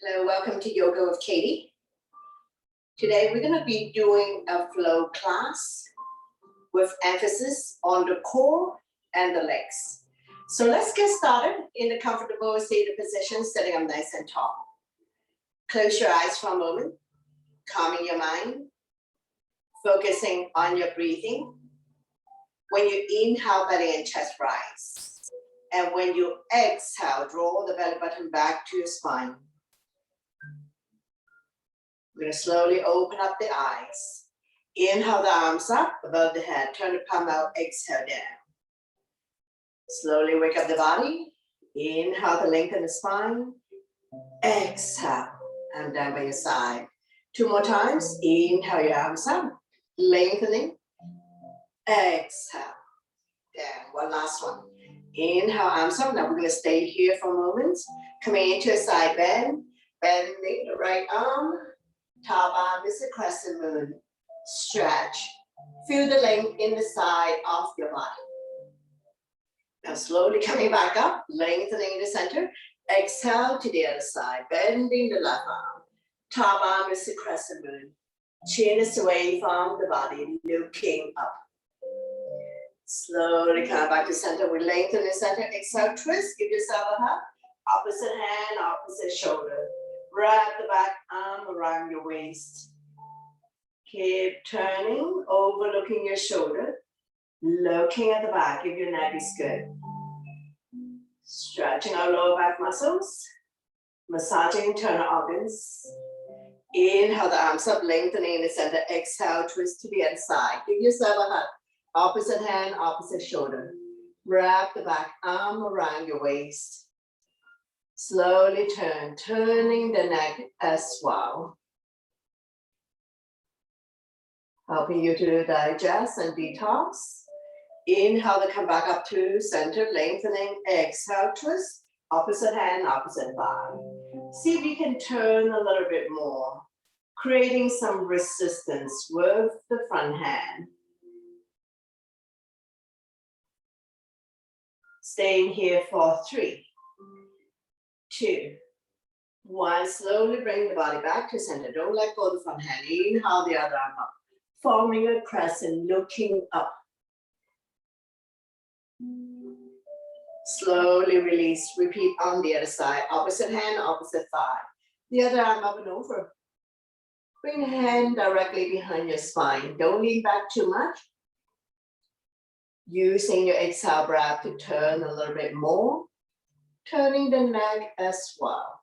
Hello, welcome to Yoga with Katie. Today we're going to be doing a flow class with emphasis on the core and the legs. So let's get started in a comfortable seated position, sitting up nice and tall. Close your eyes for a moment, calming your mind, focusing on your breathing. When you inhale, belly and chest rise. And when you exhale, draw the belly button back to your spine. We're going to slowly open up the eyes. Inhale the arms up above the head. Turn the palm out. Exhale down. Slowly wake up the body. Inhale to lengthen the spine. Exhale. And down by your side. 2 more times. Inhale your arms up. Lengthening. Exhale. Down. One last one. Inhale, arms up. Now we're going to stay here for a moment. Coming into a side bend. Bending the right arm. Top arm is a crescent moon. Stretch. Feel the length in the side of your body. Now slowly coming back up, lengthening the center. Exhale to the other side, bending the left arm. Top arm is a crescent moon. Chin is away from the body, looking up. Slowly come back to center. We lengthen the center. Exhale, twist. Give yourself a hug. Opposite hand, opposite shoulder. Wrap the back arm around your waist. Keep turning, overlooking your shoulder. Looking at the back if your neck is good. Stretching our lower back muscles. Massaging internal organs. Inhale the arms up, lengthening in the center. Exhale, twist to the other side. Give yourself a hug. Opposite hand, opposite shoulder. Wrap the back arm around your waist. Slowly turn, turning the neck as well. Helping you to digest and detox. Inhale to come back up to center, lengthening. Exhale, twist. Opposite hand, opposite thigh. See if you can turn a little bit more, creating some resistance with the front hand. Staying here for 3, 2, 1. Slowly bring the body back to center. Don't let go of the front hand. Inhale the other arm up, forming a crescent, looking up. Slowly release. Repeat on the other side. Opposite hand, opposite thigh. The other arm up and over. Bring the hand directly behind your spine. Don't lean back too much. Using your exhale breath to turn a little bit more. Turning the neck as well.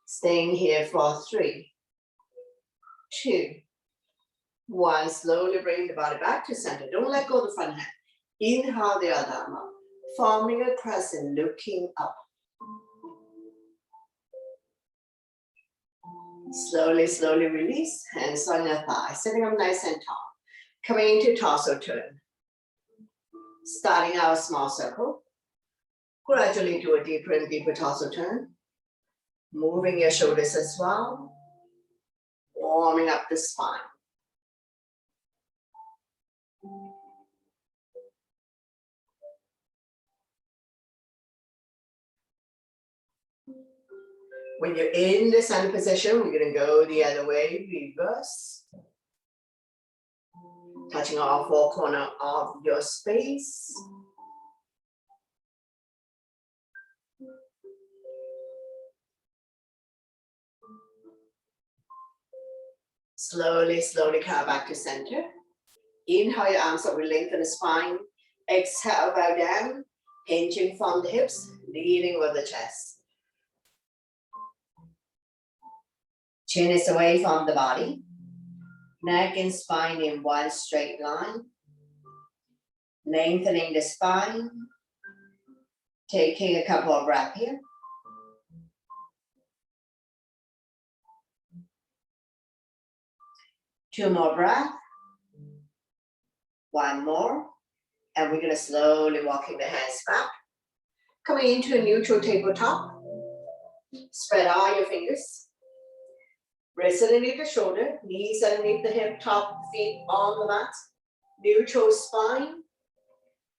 Staying here for 3, 2, 1. Slowly bring the body back to center. Don't let go of the front hand. Inhale the other arm up, forming a crescent, looking up. Slowly, slowly release. Hands on your thighs, sitting up nice and tall. Coming into torso turn. Starting our small circle. Gradually do a deeper and deeper torso turn. Moving your shoulders as well. Warming up the spine. When you're in the center position, we're going to go the other way, reverse. Touching all 4 corners of your space. Slowly, slowly come back to center. Inhale your arms up, we lengthen the spine. Exhale, bow down, hinging from the hips, leading with the chest. Chin is away from the body. Neck and spine in one straight line. Lengthening the spine. Taking a couple of breaths here. Two more breaths. One more. And we're going to slowly walking the hands back. Coming into a neutral tabletop. Spread all your fingers. Wrists underneath the shoulder, knees underneath the hip, top feet on the mat. Neutral spine.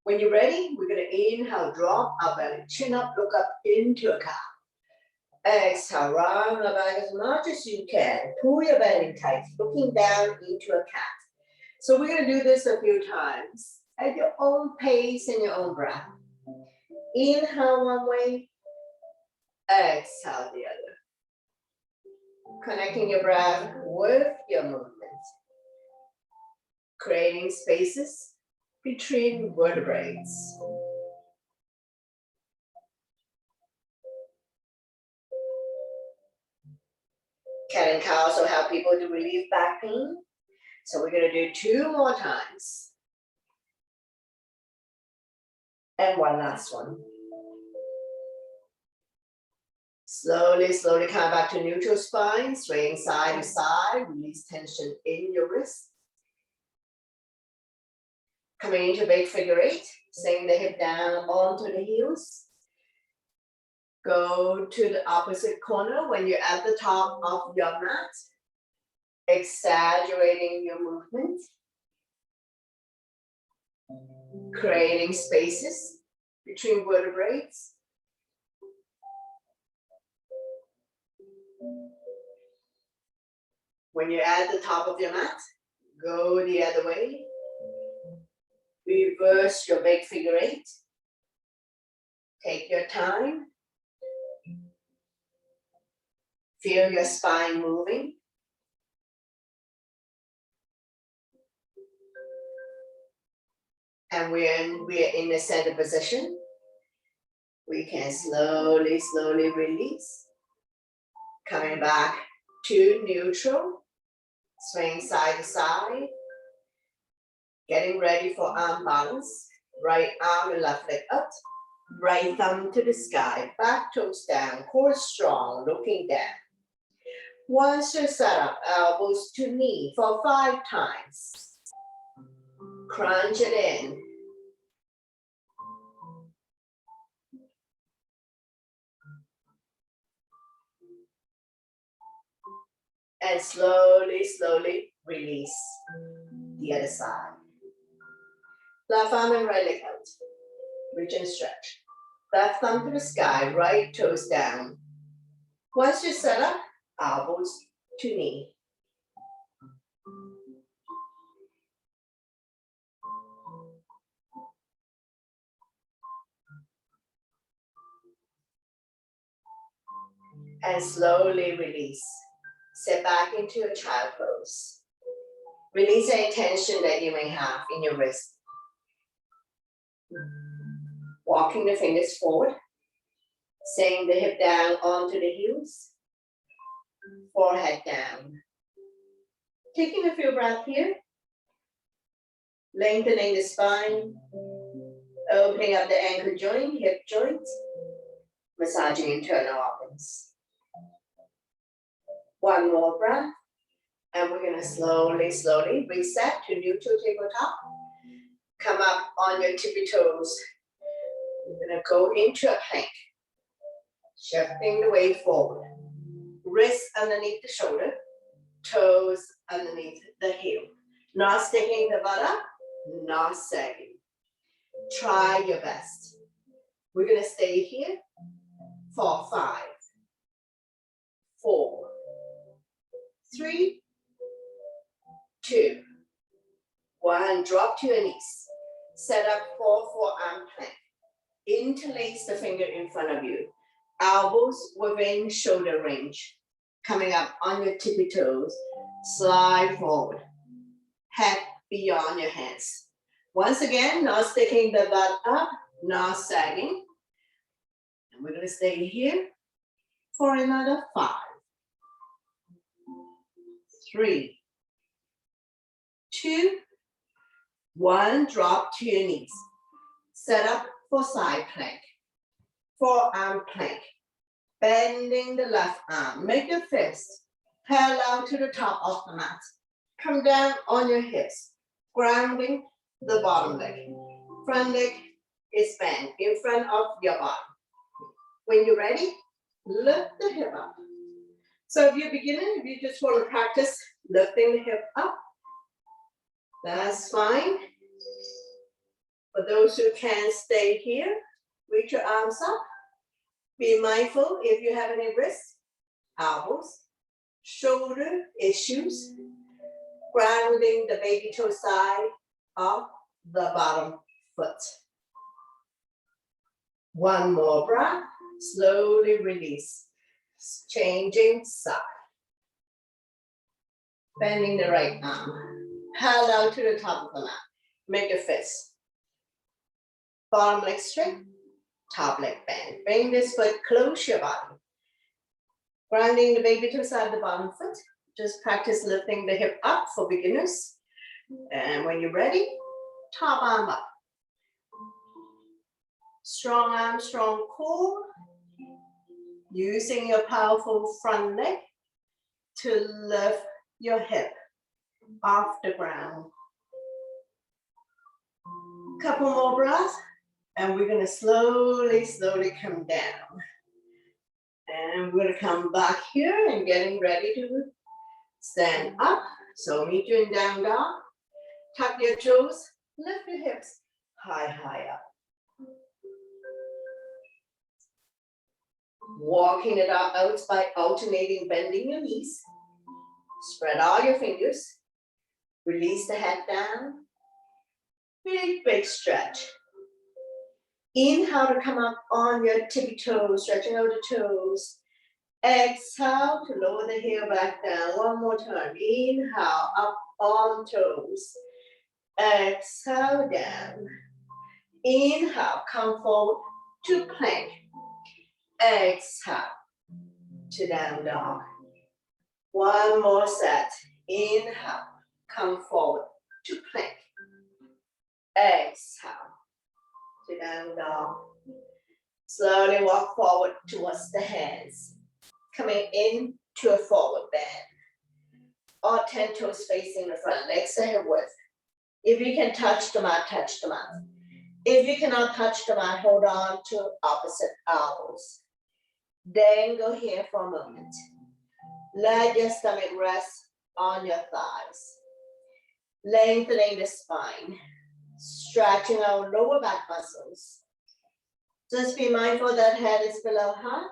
When you're ready, we're going to inhale, drop our belly, chin up, look up into a cow. Exhale, round the back as much as you can. Pull your belly tight, looking down into a cat. So we're going to do this a few times at your own pace and your own breath. Inhale one way, exhale the other. Connecting your breath with your movement. Creating spaces between vertebrae. Cat and cow also help people to relieve back pain. So we're going to do 2 more times. And one last one. Slowly, slowly come back to neutral spine, swaying side to side, release tension in your wrist. Coming into big figure 8, sink the hip down onto the heels. Go to the opposite corner when you're at the top of your mat, exaggerating your movement, creating spaces between vertebrae. When you're at the top of your mat, go the other way. Reverse your big figure 8. Take your time. Feel your spine moving. And we're in the center position. We can slowly, slowly release. Coming back to neutral. Swing side to side. Getting ready for arm balance. Right arm and left leg up. Right thumb to the sky. Back toes down. Core strong. Looking down. Once you're set up, elbows to knee for 5 times. Crunch it in. And slowly, slowly release the other side. Left arm and right leg out. Reach and stretch. Left thumb to the sky, right toes down. Once you're set up, elbows to knee. And slowly release. Sit back into a child pose. Release any tension that you may have in your wrist. Walking the fingers forward. Sink the hip down onto the heels. Forehead down. Taking a few breaths here. Lengthening the spine. Opening up the ankle joint, hip joint. Massaging internal organs. One more breath. And we're going to slowly, slowly reset to neutral tabletop. Come up on your tippy toes. We're going to go into a plank. Shifting the weight forward. Wrists underneath the shoulder. Toes underneath the heel. Not sticking the butt up. Not sagging. Try your best. We're going to stay here for 5, 4, 3, 2, 1. Drop to your knees. Set up for forearm plank. Interlace the finger in front of you. Elbows within shoulder range. Coming up on your tippy toes. Slide forward. Head beyond your hands. Once again, not sticking the butt up, not sagging. And we're going to stay here for another 5, 3, 2, 1. Drop to your knees. Set up for side plank. Forearm plank. Bending the left arm. Make your fist parallel to the top of the mat. Come down on your hips. Grounding the bottom leg. Front leg is bent in front of your body. When you're ready, lift the hip up. So if you're beginning, if you just want to practice lifting the hip up, that's fine. But those who can stay here, reach your arms up. Be mindful if you have any wrists, elbows, shoulder issues, grounding the baby toe side of the bottom foot. One more breath, slowly release, changing side. Bending the right arm, hand out to the top of the mat. Make a fist. Bottom leg straight, top leg bend. Bring this foot close to your body. Grounding the baby toe side of the bottom foot. Just practice lifting the hip up for beginners. And when you're ready, top arm up. Strong arm, strong core. Using your powerful front leg to lift your hip off the ground. Couple more breaths, and we're gonna slowly come down. And we're gonna come back here and getting ready to stand up. So meet you in down dog. Tuck your toes, lift your hips high up. Walking it out by alternating, bending your knees. Spread all your fingers. Release the head down. Big stretch. Inhale to come up on your tippy toes, stretching out the toes. Exhale to lower the heel back down. One more time. Inhale, up on toes. Exhale, down. Inhale, come forward to plank. Exhale to down dog. One more set. Inhale, come forward to plank. Exhale to down dog. Slowly walk forward towards the hands. Coming in to a forward bend. Or 10 toes facing the front, legs are hip width. If you can touch the mat, touch the mat. If you cannot touch the mat, hold on to opposite elbows. Then go here for a moment. Let your stomach rest on your thighs. Lengthening the spine. Stretching our lower back muscles. Just be mindful that head is below heart.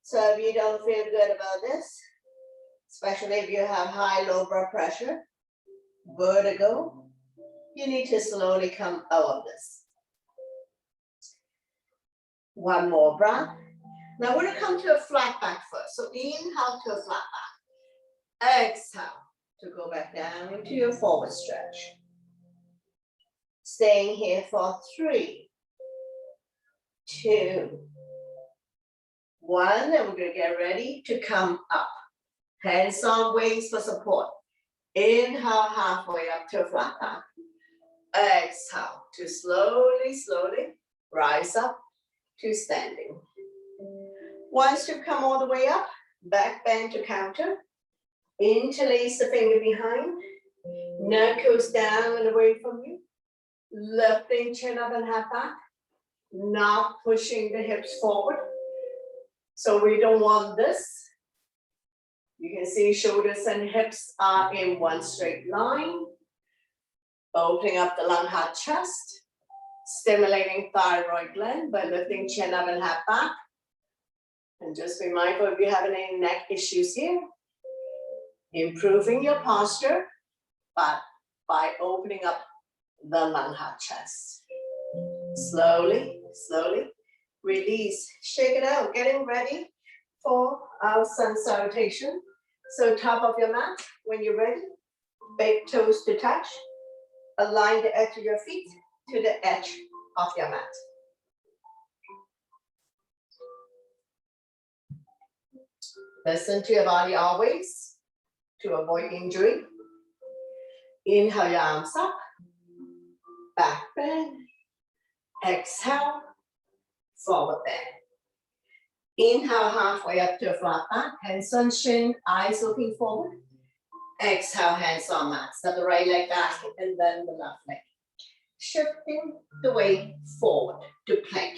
So if you don't feel good about this, especially if you have high low blood pressure, vertigo, you need to slowly come out of this. One more breath. Now we're gonna come to a flat back first. So inhale to a flat back. Exhale to go back down into your forward stretch. Staying here for 3, 2, 1, and we're gonna get ready to come up. Hands on wings for support. Inhale halfway up to a flat back. Exhale to slowly rise up to standing. Once you come all the way up, back bend to counter. Interlace the finger behind. Neck goes down and away from you. Lifting chin up and head back. Not pushing the hips forward. So we don't want this. You can see shoulders and hips are in one straight line. Opening up the lung, heart, chest. Stimulating thyroid gland by lifting chin up and head back. And just be mindful if you have any neck issues here. Improving your posture, but by opening up the lung, heart, chest. Slowly release, shake it out, getting ready for our sun salutation. So top of your mat, when you're ready, big toes to touch. Align the edge of your feet to the edge of your mat. Listen to your body always to avoid injury. Inhale your arms up, back bend. Exhale, forward bend. Inhale halfway up to a flat back, hands on shin, eyes looking forward. Exhale, hands on mat. Step the right leg back and then the left leg. Shifting the weight forward to plank.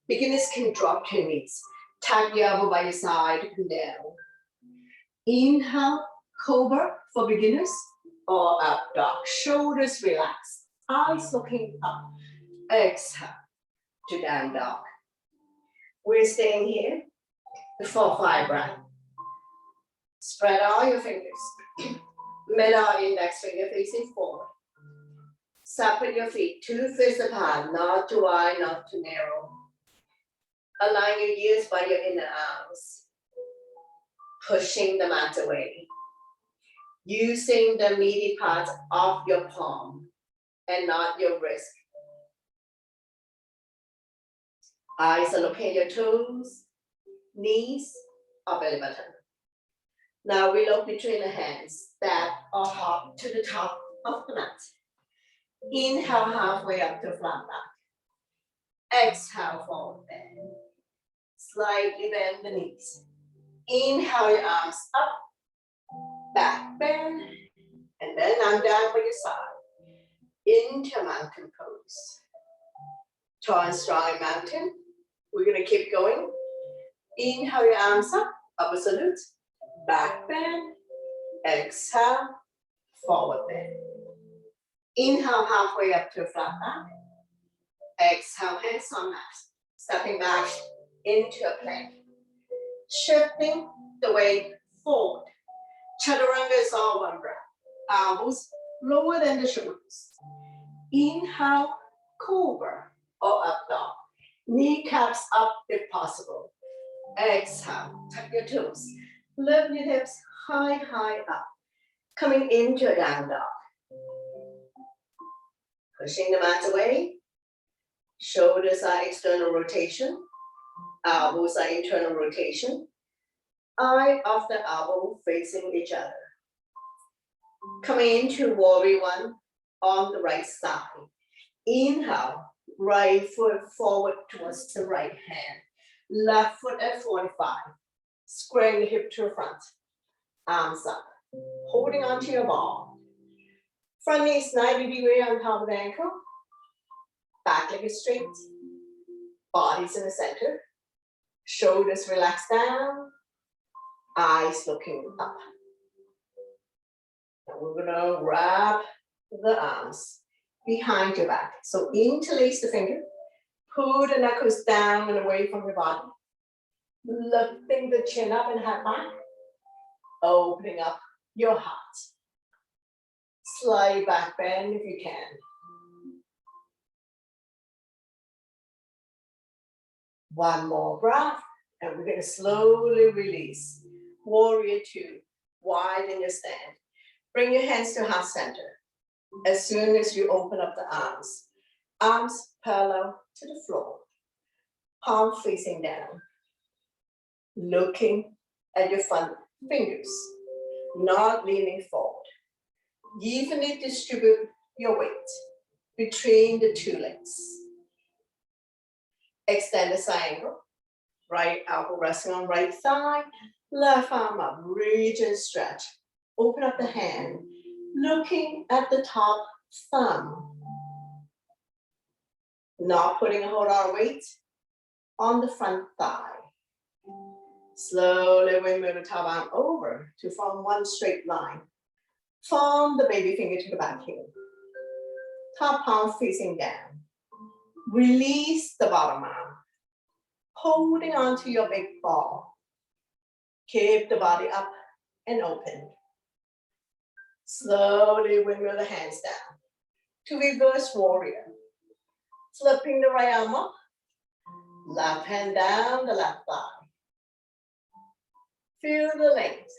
Beginners can drop to your knees. Tap your elbow by your side and down. Inhale, cobra for beginners or up dog. Shoulders relaxed. eyes looking up. Exhale to down dog. We're staying here for 5 breaths. Spread all your fingers. Middle index finger facing forward. Separate your feet 2 fists apart, not too wide, not too narrow. Align your ears by your inner arms. Pushing the mat away. Using the meaty part of your palm and not your wrist. Eyes are looking at your toes, knees, or belly button. Now we look between the hands, that or hop to the top of the mat. Inhale halfway up to flat back. Exhale forward bend. Slightly bend the knees. Inhale your arms up, back bend, and then I'm down by your side. Into mountain pose. Tall and strong in mountain. We're gonna keep going. Inhale your arms up, upward salute, back bend, exhale, forward bend. Inhale halfway up to a flat back. Exhale, hands on mat. Stepping back into a plank. Shifting the weight forward. Chaturanga is all one breath. Elbows lower than the shoulders. Inhale, cobra or up dog. Kneecaps up if possible. Exhale, tuck your toes. Lift your hips high, high up. Coming into a down dog. Pushing the mat away. Shoulders are external rotation. Elbows are internal rotation. Eye of the elbow facing each other. Coming into warrior one on the right side. Inhale, right foot forward towards the right hand. Left foot at 45. Squaring the hip to the front. Arms up. Holding onto your ball. Front knee is 90 degrees on top of the ankle. Back leg is straight. Body's in the center. Shoulders relax down. Eyes looking up. Now we're gonna wrap the arms behind your back. So interlace the finger. Pull the knuckles down and away from your body. Lifting the chin up and head back. Opening up your heart. Slight back bend if you can. One more breath, and we're going to slowly release. Warrior two, widen your stand. Bring your hands to heart center. As soon as you open up the arms parallel to the floor. Palm facing down. Looking at your front fingers, not leaning forward. Evenly distribute your weight between the two legs. Extend the side angle. Right elbow resting on right thigh. Left arm up, reach and stretch. Open up the hand, looking at the top thumb. Not putting a whole lot of weight on the front thigh. Slowly windmill the top arm over to form one straight line. From the baby finger to the back heel. Top palm facing down. Release the bottom arm. Holding on to your big ball. Keep the body up and open. Slowly windmill the hands down to reverse warrior. Flipping the right arm up. Left hand down the left thigh. Feel the length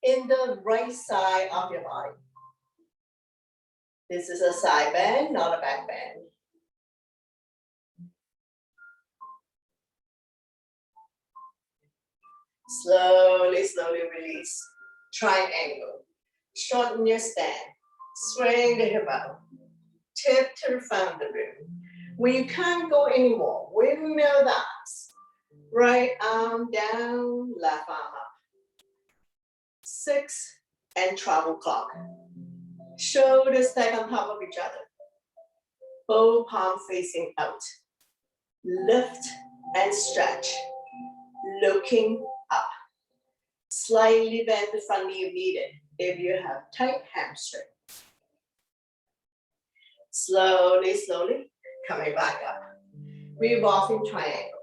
in the right side of your body. This is a side bend, not a back bend. Slowly, slowly release. Triangle. Shorten your stand. Swing the hip out. Tip to the front of the room. When you can't go anymore, windmill the arms. Right arm down, left arm up. 6 and travel clock. Shoulders stack on top of each other. Both palm facing out. Lift and stretch. Looking up. Slightly bend the front knee if needed, if you have tight hamstring. Slowly, slowly, coming back up. Revolving triangle.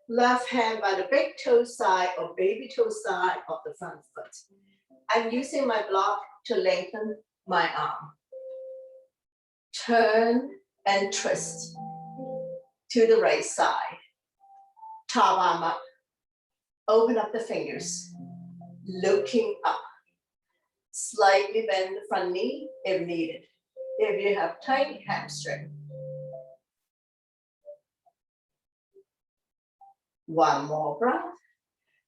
Left hand by the big toe side or baby toe side of the front foot. I'm using my block to lengthen my arm. Turn and twist to the right side. Top arm up. Open up the fingers. Looking up. Slightly bend the front knee if needed. If you have tight hamstring. One more breath.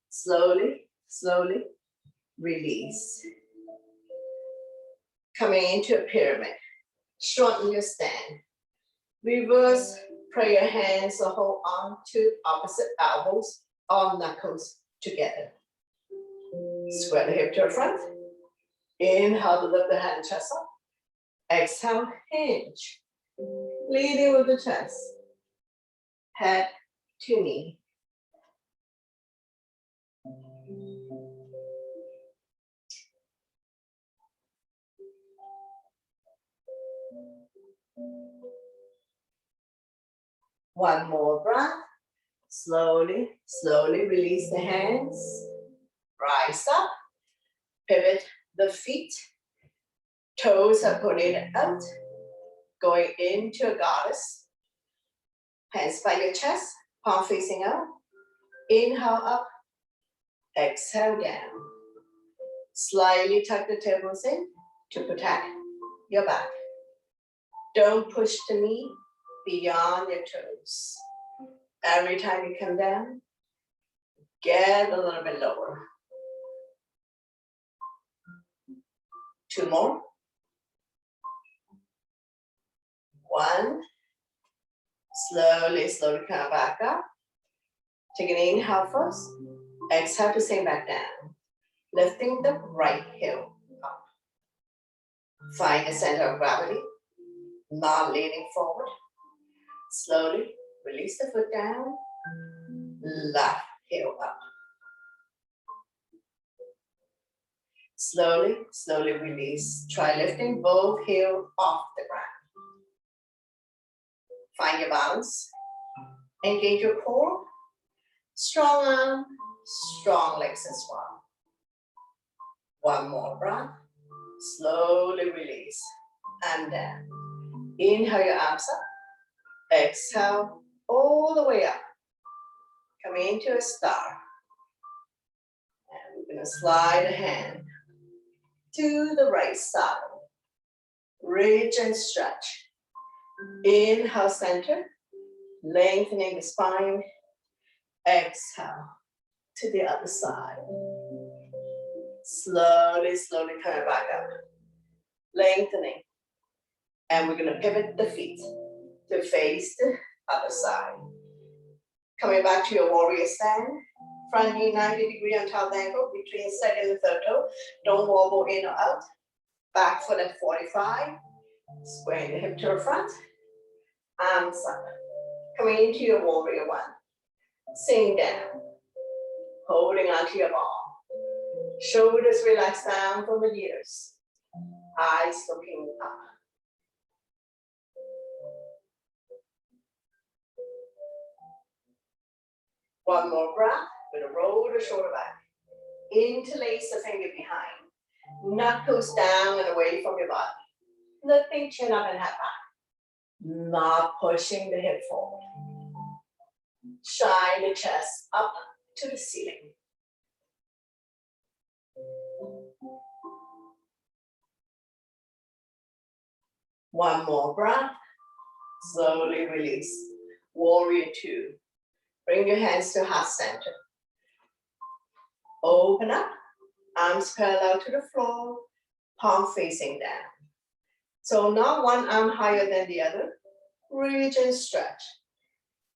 Slowly, slowly release. Coming into a pyramid. Shorten your stand. Reverse, pray your hands or hold on to opposite elbows or knuckles together. Square the hip to the front. Inhale to lift the head and chest up. Exhale, hinge. Leading with the chest. Head to knee. One more breath. Slowly, slowly release the hands. Rise up. Pivot the feet. Toes are pointed out. Going into a goddess. Hands by your chest. Palm facing out. Inhale up. Exhale down. Slightly tuck the tailbones in to protect your back. Don't push the knee beyond your toes. Every time you come down, get a little bit lower. Two more. One. Slowly, slowly come back up. Take an inhale first. Exhale to sink back down. Lifting the right heel up. Find the center of gravity. Not leaning forward. Slowly release the foot down. Left heel up. Slowly, slowly release. Try lifting both heels off the ground. Find your balance. Engage your core. Strong arm, strong legs as well. One more breath. Slowly release. And down. Inhale your arms up. Exhale all the way up. Coming into a star. And we're going to slide a hand to the right side. Reach and stretch. Inhale, center. Lengthening the spine. Exhale to the other side. Slowly, slowly coming back up. Lengthening. And we're going to pivot the feet to face the other side. Coming back to your warrior stand. Front knee 90 degree on top ankle between second and third toe. Don't wobble in or out. Back foot at 45. Squaring the hip to the front. Arms up. Coming into your warrior one. Sink down. Holding onto your ball. Shoulders relax down from the ears. Eyes looking up. One more breath. We're going to roll the shoulder back. Interlace the finger behind. Knuckles down and away from your body. Lifting chin up and head back. Not pushing the hip forward. Shine the chest up to the ceiling. One more breath. Slowly release. Warrior two. Bring your hands to heart center. Open up. Arms parallel to the floor. Palm facing down. So not one arm higher than the other. Reach and stretch.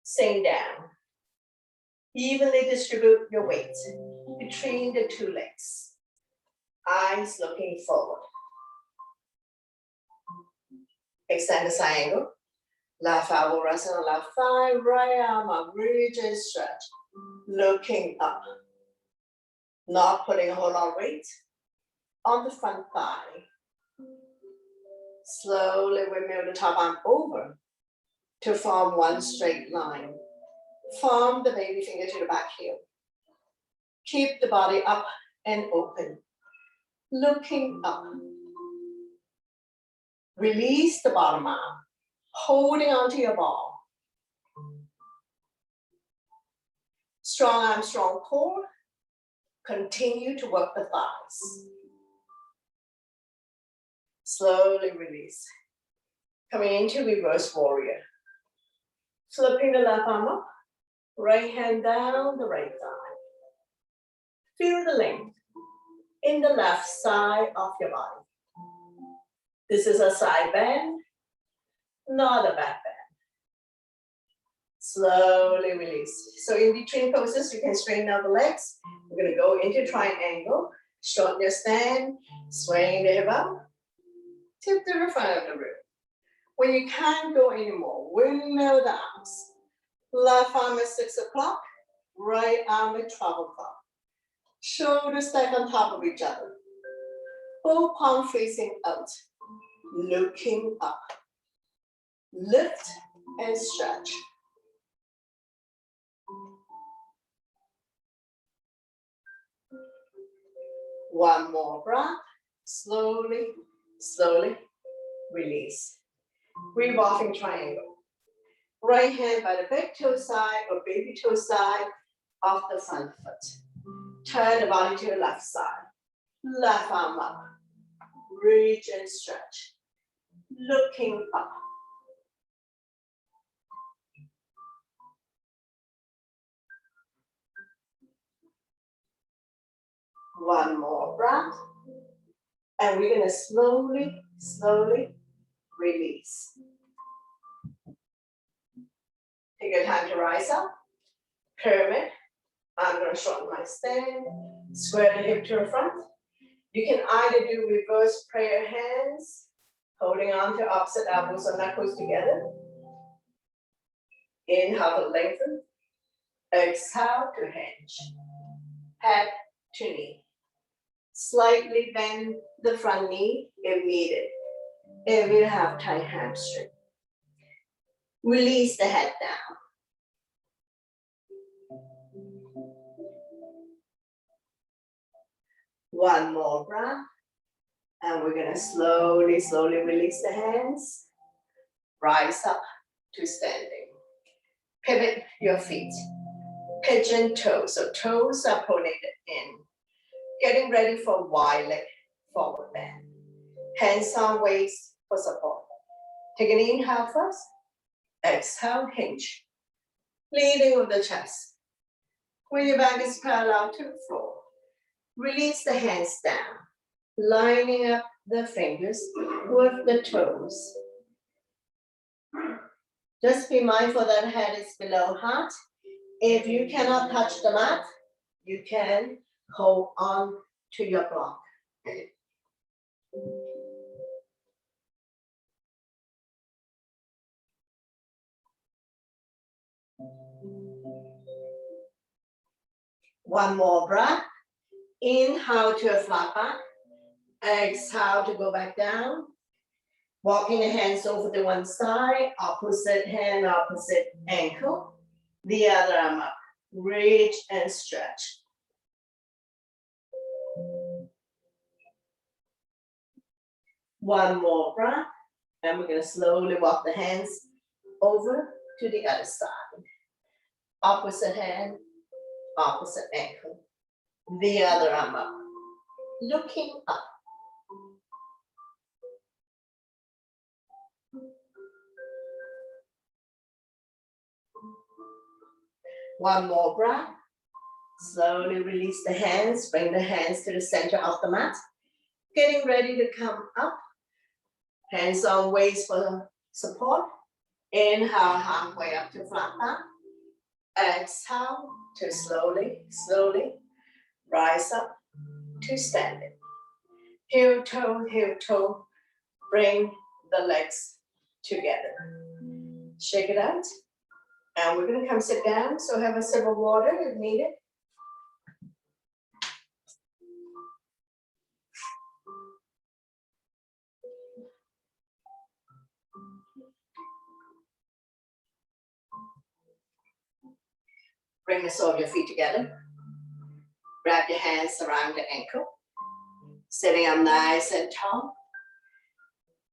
Sink down. Evenly distribute your weight between the two legs. Eyes looking forward. Extend the side angle. Left elbow resting on left thigh. Right arm up. Reach and stretch. Looking up. Not putting a whole lot of weight on the front thigh. Slowly we move the top arm over to form one straight line. Form the baby finger to the back heel. Keep the body up and open, looking up. Release the bottom arm, holding onto your ball. Strong arm, strong core. Continue to work the thighs. Slowly release. Coming into reverse warrior. Flipping the left arm up, right hand down the right thigh. Feel the length in the left side of your body. This is a side bend, not a back bend. Slowly release. So in between poses, you can straighten out the legs. We're gonna go into triangle, shorten your stand, swaying the hip up, tip to the front of the room. When you can't go anymore, windmill the arms. Left arm at 6 o'clock, right arm at 12 o'clock. Shoulders stack on top of each other. Both palms facing out, looking up. Lift and stretch. One more breath. Slowly, slowly release. Revolving triangle. Right hand by the big toe side or baby toe side of the front foot. Turn the body to the left side. Left arm up. Reach and stretch. Looking up. One more breath. And we're gonna slowly, slowly release. Take your time to rise up. Pyramid. I'm gonna shorten my stand. Square the hip to the front. You can either do reverse prayer hands, holding on to opposite elbows or knuckles together. Inhale to lengthen. Exhale to hinge. Head to knee. Slightly bend the front knee if needed. If you have tight hamstring. Release the head down. One more breath. And we're gonna slowly, slowly release the hands. Rise up to standing. Pivot your feet. Pigeon toes, so toes are pronated in. Getting ready for wide leg forward bend. Hands on waist for support. Take an inhale first. Exhale, hinge. Leading with the chest. When your back is parallel to the floor. Release the hands down. Lining up the fingers with the toes. Just be mindful that head is below heart. If you cannot touch the mat, you can hold on to your block. One more breath. Inhale to a flat back. Exhale to go back down. Walking the hands over to one side, opposite hand, opposite ankle. The other arm up. Reach and stretch. One more breath. And we're going to slowly walk the hands over to the other side. Opposite hand, opposite ankle. The other arm up. Looking up. One more breath. Slowly release the hands. Bring the hands to the center of the mat. Getting ready to come up. Hands on waist for support. Inhale halfway up to flat back. Exhale to slowly, slowly rise up to standing. Heel toe, bring the legs together. Shake it out. And we're gonna come sit down, so have a sip of water if needed. Bring the sole of your feet together. Wrap your hands around the ankle. Sitting up nice and tall.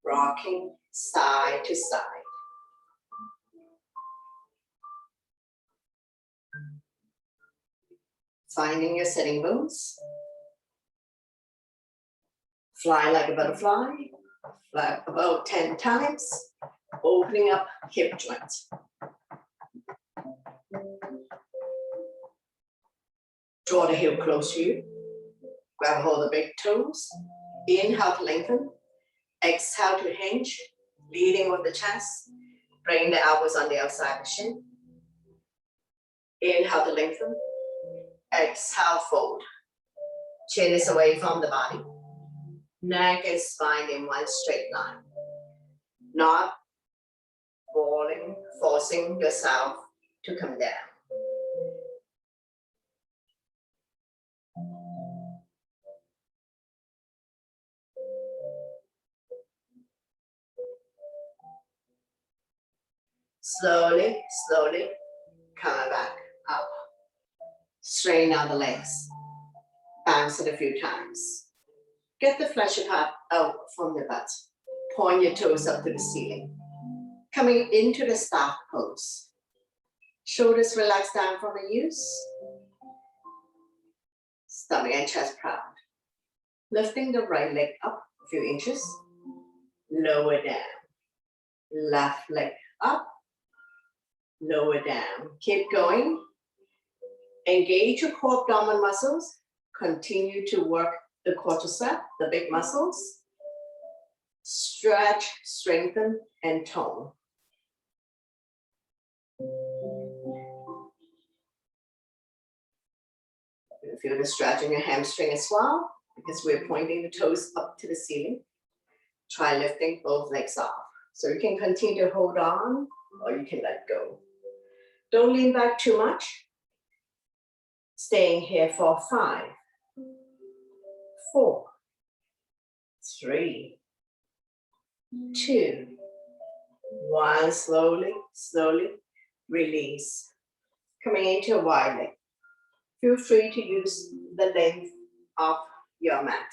Rocking side to side. Finding your sitting bones. Fly like a butterfly. Fly about 10 times. Opening up hip joints. Draw the heel close to you. Grab hold of the big toes. Inhale to lengthen. Exhale to hinge. Leading with the chest. Bring the elbows on the outside of the shin. Inhale to lengthen. Exhale, fold. Chin is away from the body. Neck and spine in one straight line. Not falling, forcing yourself to come down. Slowly, slowly, coming back up. Straighten out the legs. Bounce it a few times. Get the flesh part out from the butt. Point your toes up to the ceiling. Coming into the staff pose. Shoulders relax down from the ears. Stomach and chest proud. Lifting the right leg up a few inches. Lower down. Left leg up. Lower down. Keep going. Engage your core abdominal muscles. Continue to work the quadricep, the big muscles. Stretch, strengthen, and tone. You feel the stretch in your hamstring as well, because we're pointing the toes up to the ceiling. Try lifting both legs off. So you can continue to hold on, or you can let go. Don't lean back too much. Staying here for 5, 4, 3, 2, 1. Slowly, slowly release. Coming into a wide leg. Feel free to use the length of your mat.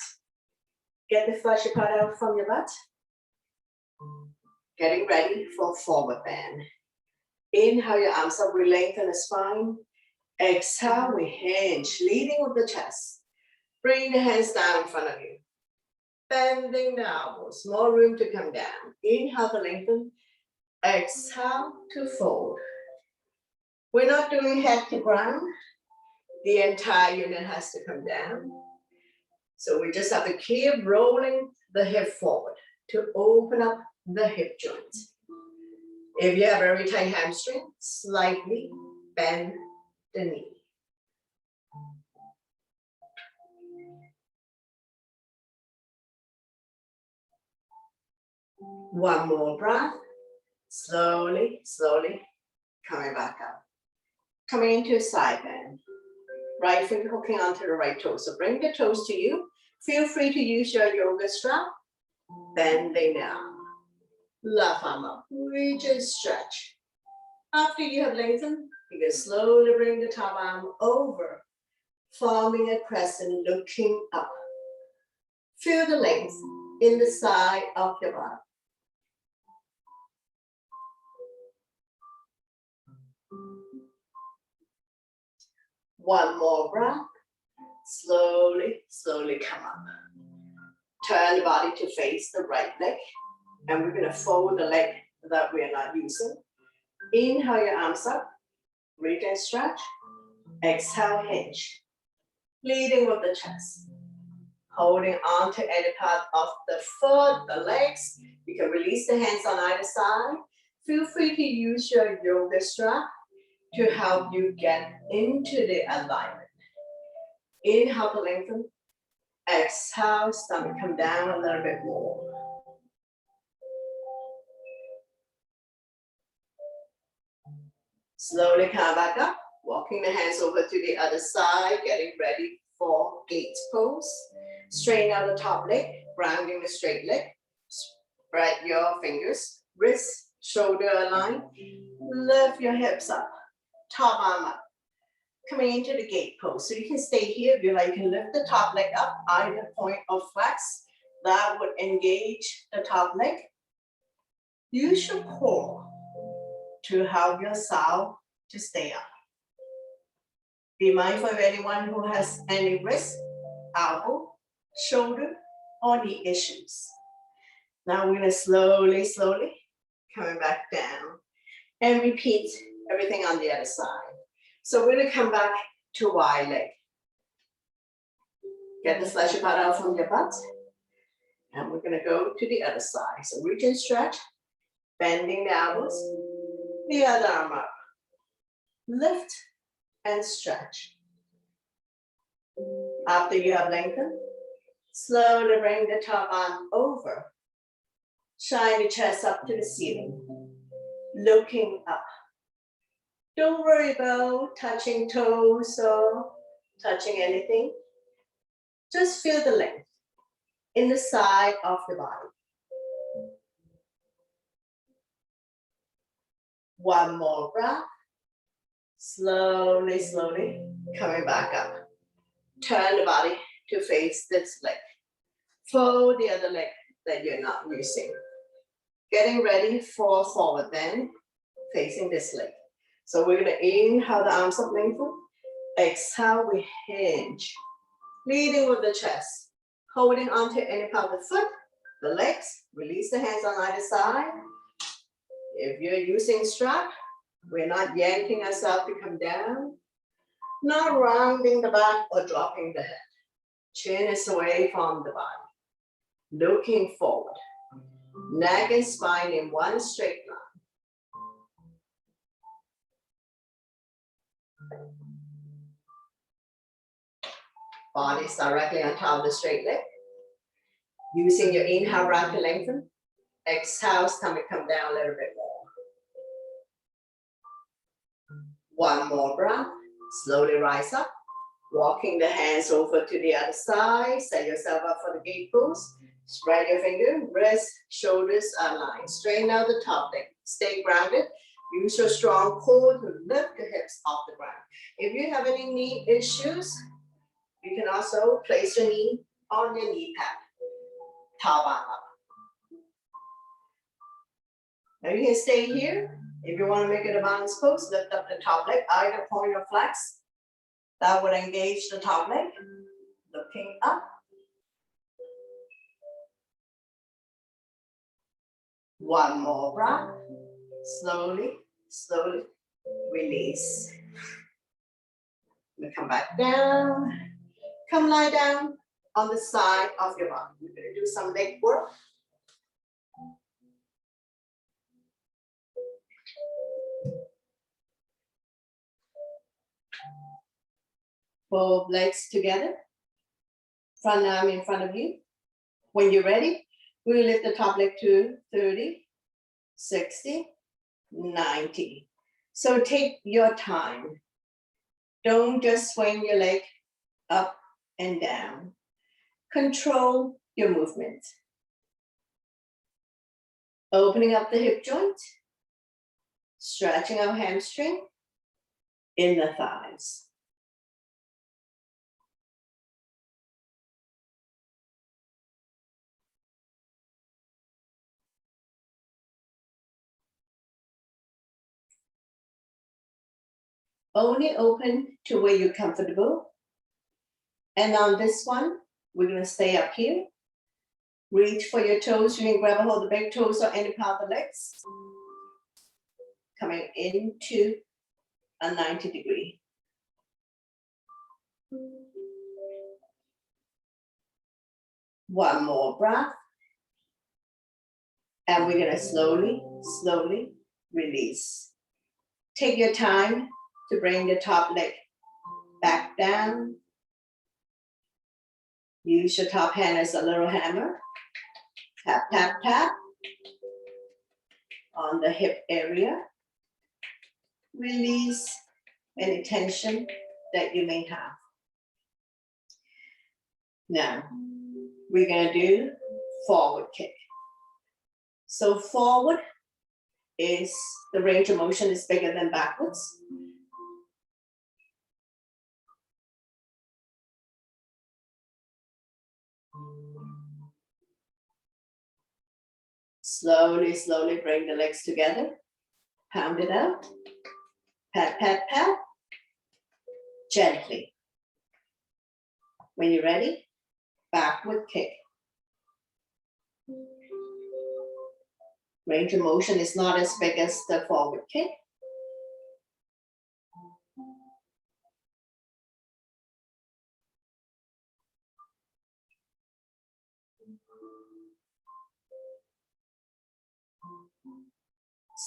Get the fleshy part out from your butt. Getting ready for forward bend. Inhale your arms up, we lengthen the spine. Exhale, we hinge, leading with the chest. Bring the hands down in front of you. Bending the elbows, more room to come down. Inhale to lengthen. Exhale to fold. We're not doing head to ground. The entire unit has to come down. So we just have to keep rolling the hip forward to open up the hip joint. If you have a very tight hamstring, slightly bend the knee. One more breath. Slowly, slowly coming back up. Coming into a side bend. Right foot hooking onto the right toe. So bring the toes to you. Feel free to use your yoga strap. Bending down. Left arm up. Reach and stretch. After you have lengthened, you can slowly bring the top arm over, forming a crescent, looking up. Feel the length in the side of your body. One more breath. Slowly, slowly come up. Turn the body to face the right leg. And we're going to fold the leg that we are not using. Inhale your arms up. Reach and stretch. Exhale, hinge. Leading with the chest. Holding on to any part of the foot, the legs. You can release the hands on either side. Feel free to use your yoga strap to help you get into the alignment. Inhale to lengthen. Exhale, stomach come down a little bit more. Slowly come back up, walking the hands over to the other side, getting ready for gate pose. Straighten out the top leg, grounding the straight leg. Spread your fingers, wrist, shoulder align. Lift your hips up, top arm up. coming into the gate pose. So you can stay here if you like. You can lift the top leg up, either point or flex. That would engage the top leg. Use your core to help yourself to stay up. Be mindful of anyone who has any wrist, elbow, shoulder, or knee issues. Now we're gonna slowly coming back down and repeat everything on the other side. So we're gonna come back to wide leg. Get the fleshy part out from your butt. And we're gonna go to the other side. So reach and stretch, bending the elbows, the other arm up. Lift and stretch. After you have lengthened, slowly bring the top arm over. Shine the chest up to the ceiling, looking up. Don't worry about touching toes or touching anything. Just feel the length in the side of the body. One more breath. Slowly coming back up. Turn the body to face this leg. Fold the other leg that you're not using. Getting ready for forward bend, facing this leg. So we're gonna inhale the arms up lengthen. Exhale, we hinge. Leading with the chest. Holding onto any part of the foot, the legs. Release the hands on either side. If you're using strap, we're not yanking ourselves to come down. Not rounding the back or dropping the head. Chin is away from the body. Looking forward. Neck and spine in one straight line. Body is directly on top of the straight leg. Using your inhale breath to lengthen. Exhale, stomach come down a little bit more. One more breath. Slowly rise up. Walking the hands over to the other side. Set yourself up for the gate pose. Spread your finger, wrists, shoulders aligned. Straighten out the top leg. Stay grounded. Use your strong core to lift the hips off the ground. If you have any knee issues, you can also place your knee on your knee pad. Top arm up. Now you can stay here. If you want to make it a balance pose, lift up the top leg, either point or flex. That would engage the top leg. Looking up. One more breath. Slowly release. We come back down. Come lie down on the side of your body. We're going to do some leg work. Both legs together. Front arm in front of you. When you're ready, we'll lift the top leg to 30, 60, 90. So take your time. Don't just swing your leg up and down. Control your movement. Opening up the hip joint. Stretching our hamstring. In the thighs. Only open to where you're comfortable. And on this one, we're going to stay up here. Reach for your toes. You can grab a hold of the big toes or any part of the legs. Coming into a 90 degree. One more breath. And we're going to slowly release. Take your time to bring the top leg back down. Use your top hand as a little hammer. Tap, tap, tap on the hip area. Release any tension that you may have. Now, we're gonna do forward kick. So forward is, the range of motion is bigger than backwards. Slowly, slowly bring the legs together. Pound it out. Pat, pat, pat. Gently. When you're ready, backward kick. Range of motion is not as big as the forward kick.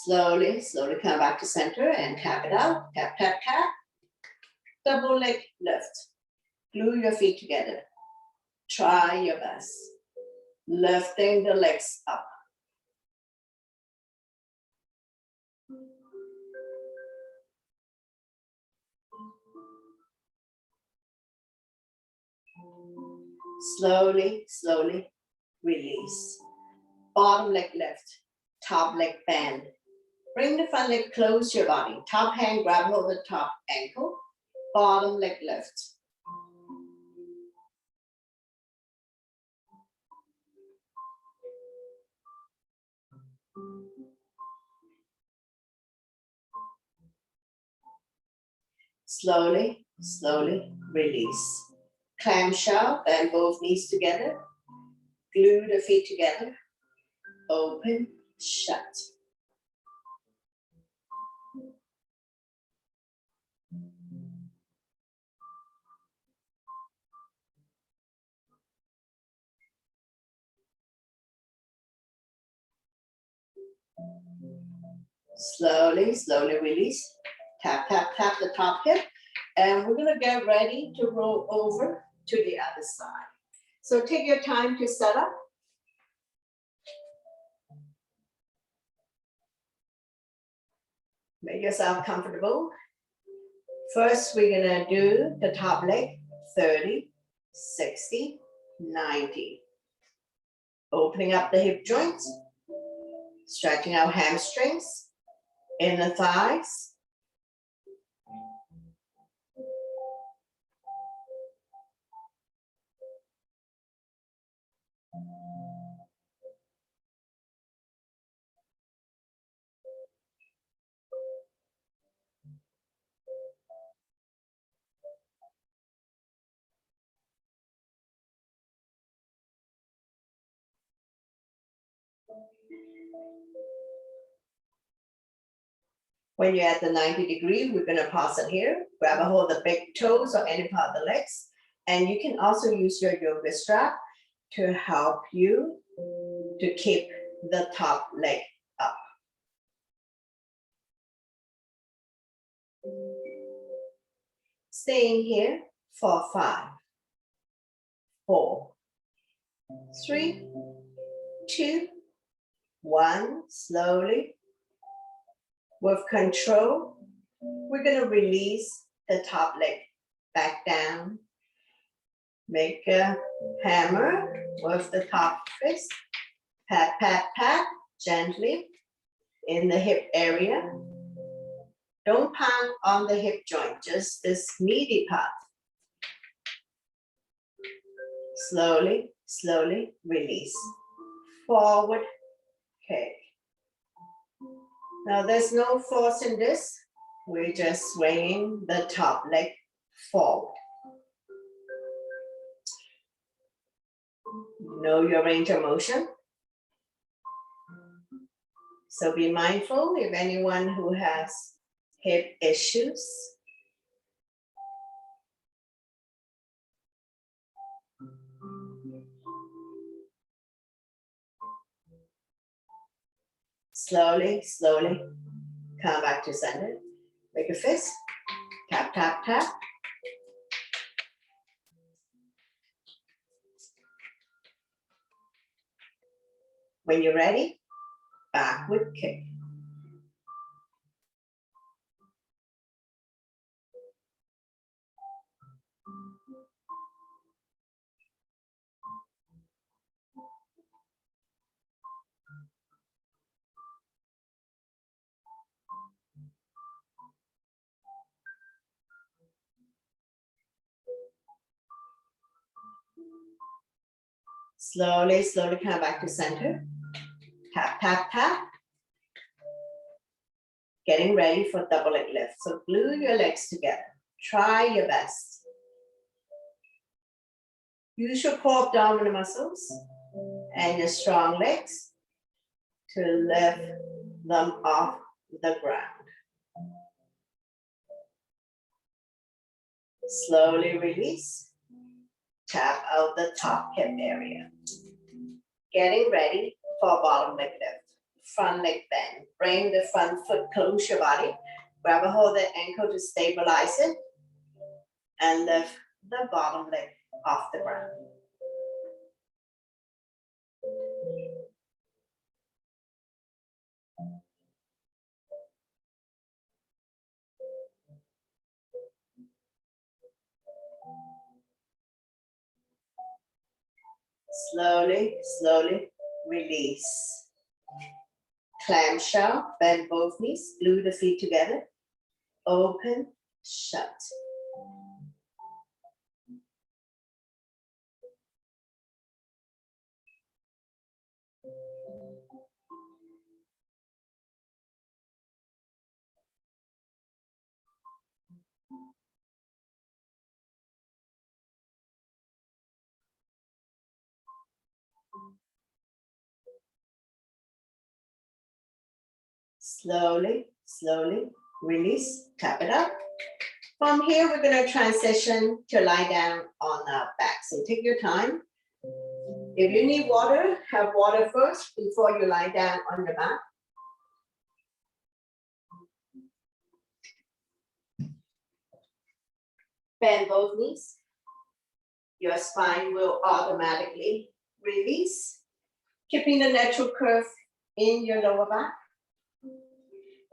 Slowly, slowly come back to center and tap it out. Tap, tap, tap. Double leg lift. Glue your feet together. Try your best. Lifting the legs up. Slowly, slowly release. Bottom leg lift. Top leg bend. Bring the front leg close to your body. Top hand grab hold of the top ankle. Bottom leg lift. Slowly, slowly release. Clamshell, bend both knees together. Glue the feet together. Open, shut. Slowly, slowly release. Tap, tap, tap the top hip. And we're gonna get ready to roll over to the other side. So take your time to set up. Make yourself comfortable. First, we're gonna do the top leg, 30, 60, 90. Opening up the hip joints, stretching out hamstrings, inner thighs. When you're at the 90 degree, we're gonna pause it here. Grab a hold of the big toes or any part of the legs. And you can also use your yoga strap to help you to keep the top leg up. Staying here for 5, 4, 3, 2, 1. Slowly, with control, we're gonna release the top leg back down. Make a hammer with the top fist. Pat, pat, pat, gently in the hip area. Don't pound on the hip joint, just this meaty part. Slowly, slowly release. Forward kick. Now there's no force in this. We're just swinging the top leg forward. Know your range of motion. So be mindful if anyone who has hip issues. Slowly, slowly come back to center. Make a fist. Tap, tap, tap. When you're ready, backward kick. Slowly, slowly come back to center. Tap, tap, tap. Getting ready for double leg lift. So glue your legs together. Try your best. Use your core abdominal muscles and your strong legs to lift them off the ground. Slowly release. Tap out the top hip area. Getting ready for bottom leg lift. Front leg bend. Bring the front foot close your body. Grab a hold of the ankle to stabilize it. And lift the bottom leg off the ground. Slowly, slowly release. Clamshell, bend both knees, glue the feet together. Open, shut. Slowly, slowly release, tap it up. From here, we're going to transition to lie down on our back. So take your time. If you need water, have water first before you lie down on your back. Bend both knees. Your spine will automatically release, keeping the natural curve in your lower back.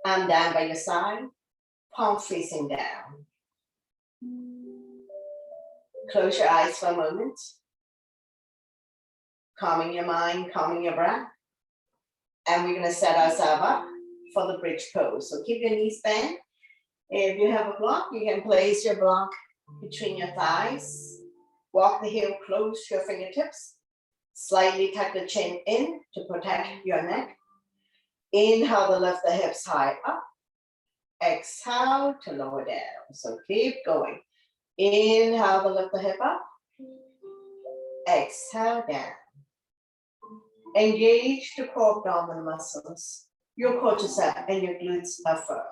Arm down by your side, palm facing down. Close your eyes for a moment. Calming your mind, calming your breath. And we're gonna set ourselves up for the bridge pose. So keep your knees bent. If you have a block, you can place your block between your thighs. Walk the heel close to your fingertips. Slightly tuck the chin in to protect your neck. Inhale to lift the hips high up. Exhale to lower down. So keep going. Inhale to lift the hip up. Exhale down. Engage the core abdominal muscles. Your quadriceps and your glutes are firm.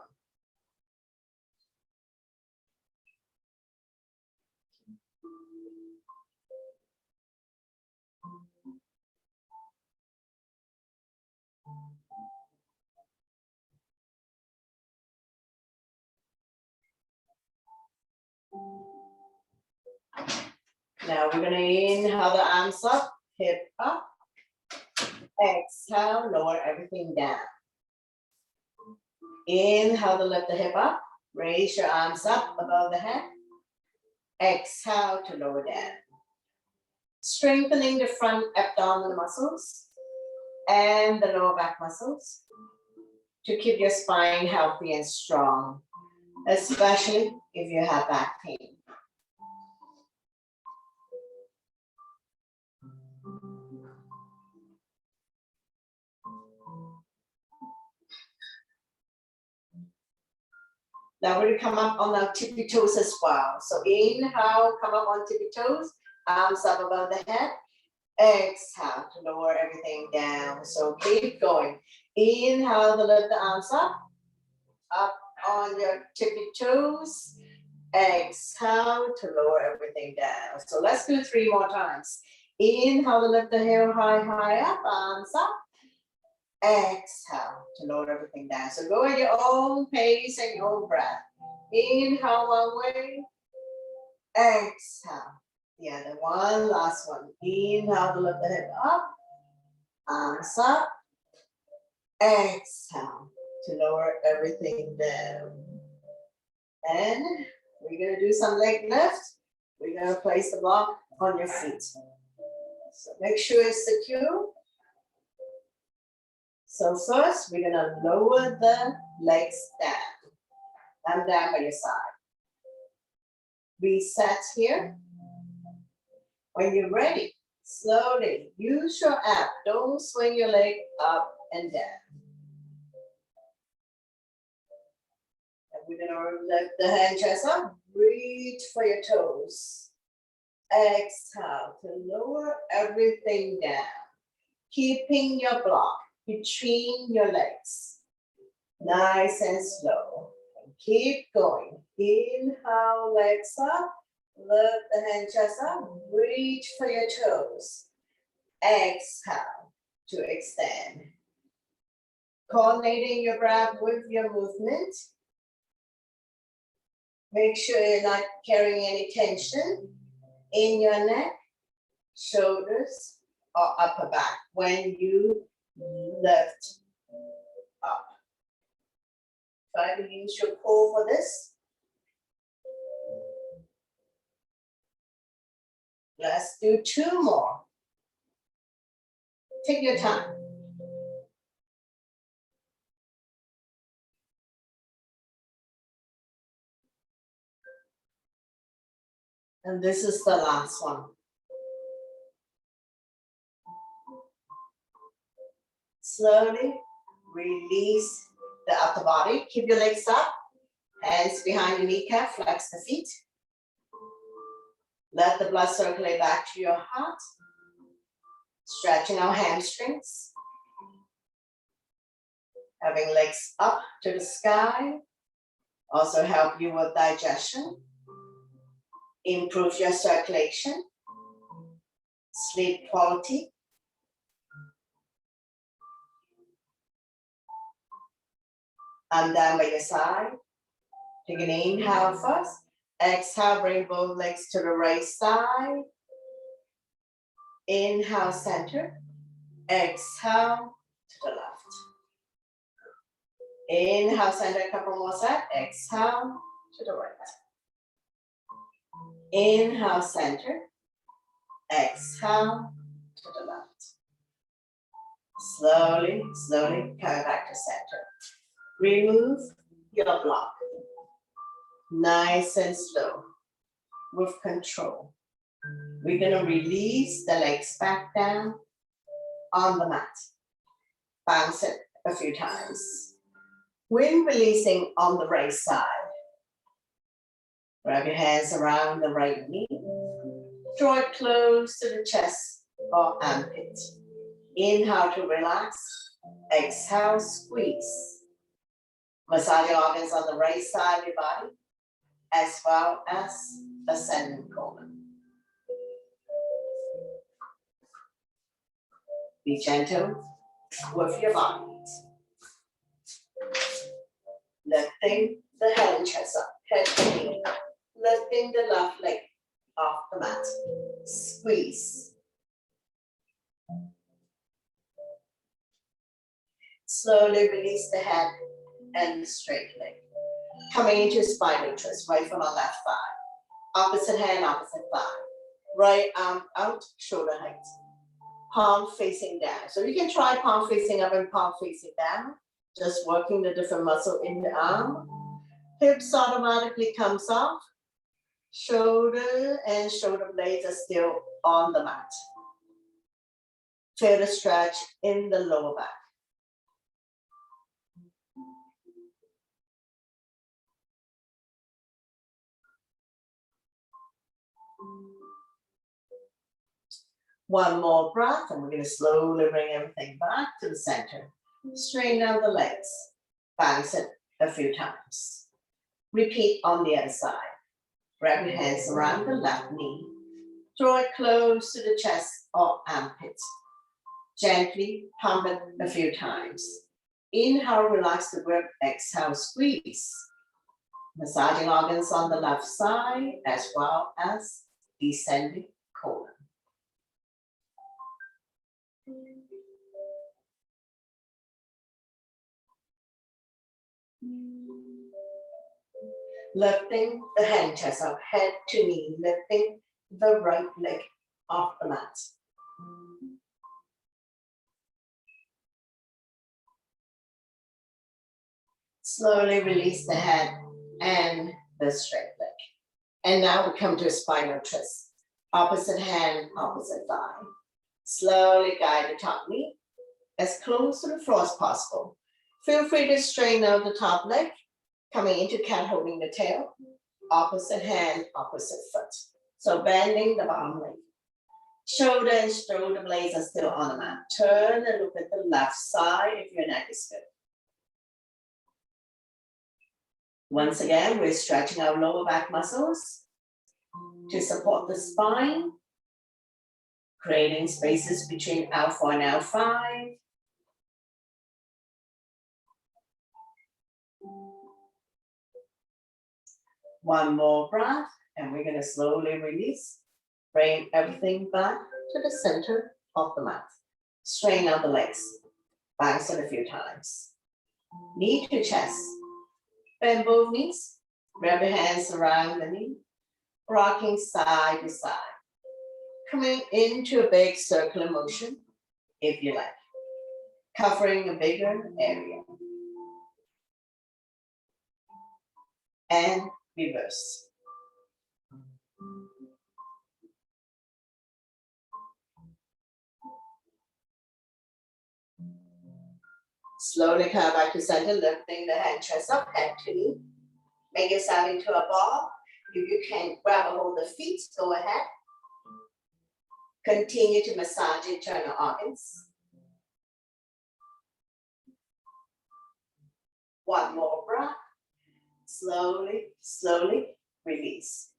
Now we're going to inhale the arms up, hip up. Exhale, lower everything down. Inhale to lift the hip up. Raise your arms up above the head. Exhale to lower down. Strengthening the front abdominal muscles and the lower back muscles to keep your spine healthy and strong, especially if you have back pain. Now we're going to come up on our tippy toes as well. So inhale, come up on tippy toes, arms up above the head. Exhale to lower everything down. So keep going. Inhale to lift the arms up on your tippy toes. Exhale to lower everything down. So let's do 3 more times. Inhale to lift the heel high up, arms up. Exhale to lower everything down. So go at your own pace and your own breath. Inhale one way. Exhale the other one. Last one. Inhale to lift the hip up. Arms up. Exhale to lower everything down. And we're going to do some leg lift. We're going to place the block on your feet. So make sure it's secure. So first, we're gonna lower the legs down. And down by your side. Reset here. When you're ready, Slowly, use your app. Don't swing your leg up and down. And we're gonna lift the hand chest up. Reach for your toes. Exhale to lower everything down. Keeping your block between your legs. Nice and slow. And keep going. Inhale, legs up. Lift the hand chest up. Reach for your toes. Exhale to extend. Coordinating your breath with your movement. Make sure you're not carrying any tension in your neck, shoulders, or upper back when you lift up. Try to use your core for this. Let's do 2 more. Take your time. And this is the last one. Slowly release the upper body. Keep your legs up. Hands behind your kneecap. Flex the feet. Let the blood circulate back to your heart. Stretching our hamstrings. Having legs up to the sky. Also help you with digestion. Improve your circulation. Sleep quality. And down by your side. Take an inhale first. Exhale, bring both legs to the right side. Inhale, center. Exhale to the left. Inhale, center, a couple more sets. Exhale to the right. Inhale, center. Exhale to the left. Slowly, slowly come back to center. Remove your block. Nice and slow, with control. We're gonna release the legs back down on the mat. Bounce it a few times. When releasing on the right side, grab your hands around the right knee. Draw it close to the chest or armpit. Inhale to relax. Exhale, squeeze. Massage your organs on the right side of your body, as well as ascending colon. Be gentle with your bodies. Lifting the head and chest up, head to knee. Lifting the left leg off the mat. Squeeze. Slowly release the head and the straight leg. Coming into spinal twist, right foot on left thigh. Opposite hand, opposite thigh. Right arm out, shoulder height. Palm facing down. So you can try palm facing up and palm facing down. Just working the different muscle in the arm. Hips automatically comes off. Shoulder and shoulder blades are still on the mat. Feel the stretch in the lower back. One more breath, and we're going to slowly bring everything back to the center. Straighten out the legs. Bounce it a few times. Repeat on the other side. Grab your hands around the left knee. Draw it close to the chest or armpit. Gently pump it a few times. Inhale, relax the grip. Exhale, squeeze. Massaging organs on the left side as well as descending colon. Lifting the hand chest up, head to knee, lifting the right leg off the mat. Slowly release the head and the straight leg. And now we come to a spinal twist. Opposite hand, opposite thigh. Slowly guide the top knee as close to the floor as possible. Feel free to straighten out the top leg, coming into cat holding the tail, opposite hand, opposite foot. So bending the bottom leg. Shoulder and shoulder blades are still on the mat. Turn and look at the left side if your neck is good. Once again, we're stretching our lower back muscles to support the spine, creating spaces between L4 and L5. One more breath, and we're going to slowly release. Bring everything back to the center of the mat. Straighten out the legs. Bounce it a few times. Knee to chest. Bend both knees. Grab your hands around the knee. Rocking side to side. Coming into a big circular motion, if you like. Covering a bigger area. And reverse. Slowly come back to center, lifting the hand chest up, head to knee. Make yourself into a ball. If you can grab a hold of the feet, go ahead. Continue to massage internal organs. One more breath. Slowly, slowly release.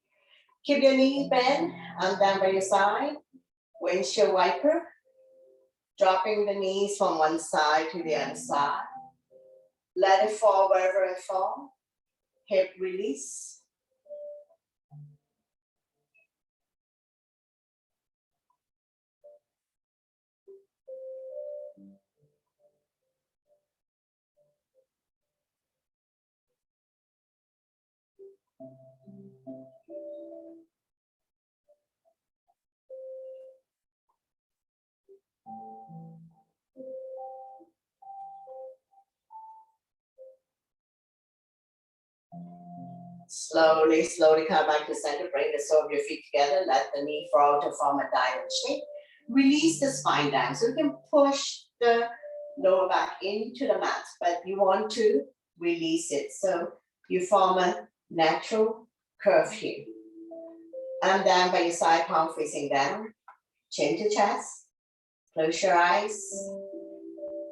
Keep your knees bent, arm down by your side. Windshield wiper. Dropping the knees from one side to the other side. Let it fall wherever it falls. Hip release. Slowly, slowly come back to center. Bring the sole of your feet together. Let the knee fall to form a diamond shape. Release the spine down. So you can push the lower back into the mat, but you want to release it. So you form a natural curve here. Arm down by your side, palm facing down. Chin to chest. Close your eyes.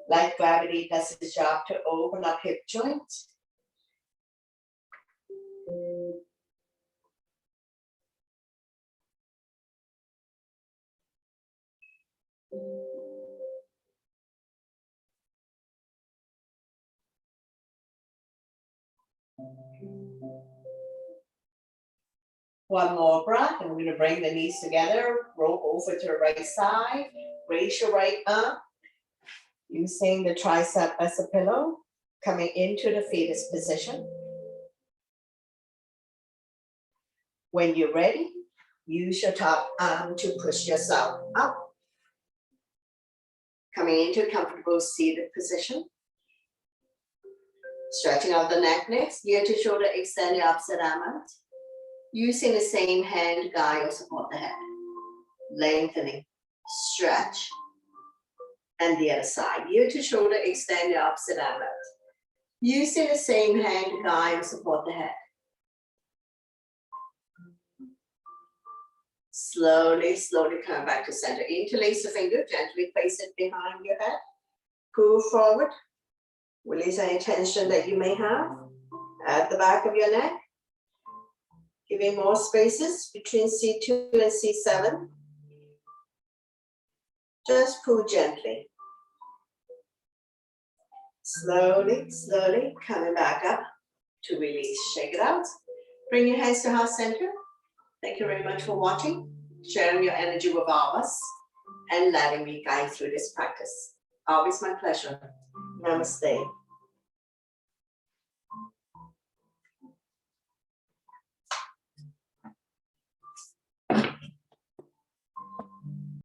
Let gravity does its job to open up hip joint. One more breath, and we're going to bring the knees together, roll over to the right side, raise your right arm, using the tricep as a pillow, coming into the fetus position. When you're ready, use your top arm to push yourself up. Coming into a comfortable seated position. Stretching out the neck next, ear to shoulder, extend the opposite arm out. Using the same hand to guide or support the head. Lengthening, stretch. And the other side, ear to shoulder, extend the opposite arm out. Using the same hand to guide or support the head. Slowly, slowly come back to center. Interlace the finger, gently place it behind your head. Pull forward. Release any tension that you may have at the back of your neck. Giving more spaces between C2 and C7. Just pull gently. Slowly, slowly coming back up to release. Shake it out. Bring your hands to heart center. Thank you very much for watching, sharing your energy with all of us, and letting me guide through this practice. Always my pleasure. Namaste.